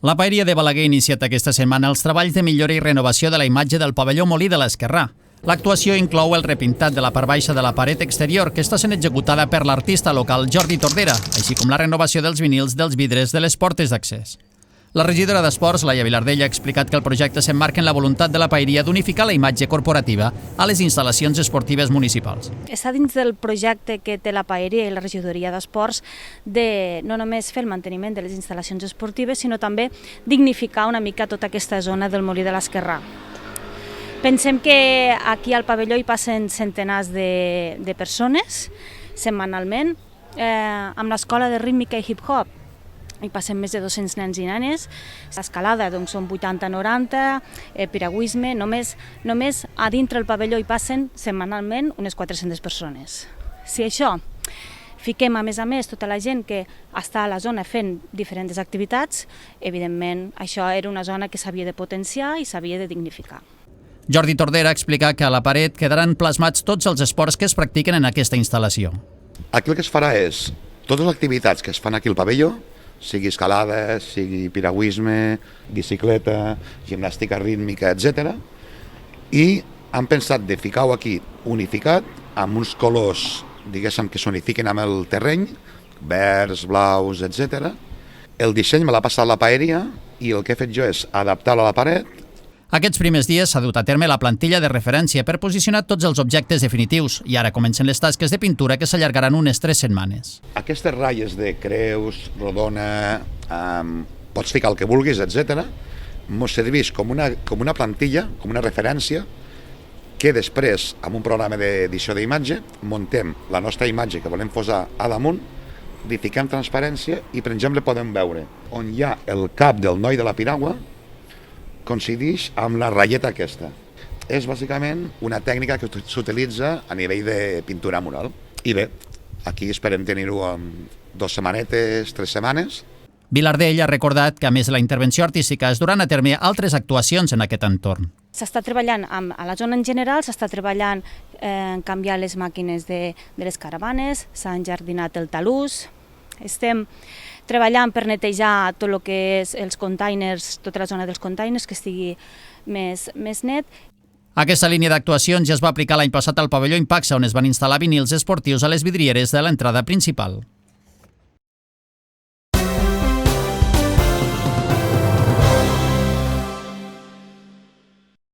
La Paeria de Balaguer ha iniciat aquesta setmana els treballs de millora i renovació de la imatge del pavelló Molí de l'Esquerrà. L'actuació inclou el repintat de la part baixa de la paret exterior, que està sent executada per l'artista local Jordi Tordera, així com la renovació dels vinils dels vidres de les portes d'accés. La regidora d'Esports, Laia Vilardell, ha explicat que el projecte s'emmarca en la voluntat de la Paeria d'unificar la imatge corporativa a les instal·lacions esportives municipals. Està dins del projecte que té la Paeria i la regidoria d'Esports de no només fer el manteniment de les instal·lacions esportives, sinó també dignificar una mica tota aquesta zona del Molí de l'Esquerrà. Pensem que aquí al pavelló hi passen centenars de persones setmanalment, amb l'escola de rítmica i hip-hop. Hi passen més de 200 nens i nenes. L'escalada doncs, són 80-90, piragüisme, només a dintre el pavelló hi passen setmanalment unes 400 persones. Si això fiquem a més tota la gent que està a la zona fent diferents activitats, evidentment això era una zona que s'havia de potenciar i s'havia de dignificar. Jordi Tordera explica que a la paret quedaran plasmats tots els esports que es practiquen en aquesta instal·lació. Aquí el que es farà és totes les activitats que es fan aquí al pavelló, sigui escalada, sigui piragüisme, bicicleta, gimnàstica rítmica, etc. I han pensat de ficar-ho aquí unificat, amb uns colors, diguéssim, que s'unifiquen amb el terreny, verds, blaus, etc. El disseny me l'ha passat la Paeria i el que he fet jo és adaptar-lo a la paret. Aquests primers dies s'ha dut a terme la plantilla de referència per posicionar tots els objectes definitius i ara comencen les tasques de pintura que s'allargaran unes 3 setmanes. Aquestes ratlles de creus, rodona, pots ficar el que vulguis, etc. Ens serveix com una plantilla, com una referència, que després, amb un programa d'edició d'imatge, muntem la nostra imatge que volem posar a damunt, li fiquem transparència i, per exemple, podem veure on hi ha el cap del noi de la piragua, coincideix amb la ratlleta aquesta. És bàsicament una tècnica que s'utilitza a nivell de pintura mural. I bé, aquí esperem tenir-ho en 2 setmanetes, 3 setmanes. Vilardell ha recordat que, a més de la intervenció artística, es duran a terme altres actuacions en aquest entorn. S'està treballant a la zona en general, s'està treballant en canviar les màquines de les caravanes, s'ha enjardinat el talús, estem treballant per netejar tot el que és els containers, tota la zona dels containers, que estigui més net. Aquesta línia d'actuacions ja es va aplicar l'any passat al pavelló Impaxa, on es van instal·lar vinils esportius a les vidrieres de l'entrada principal.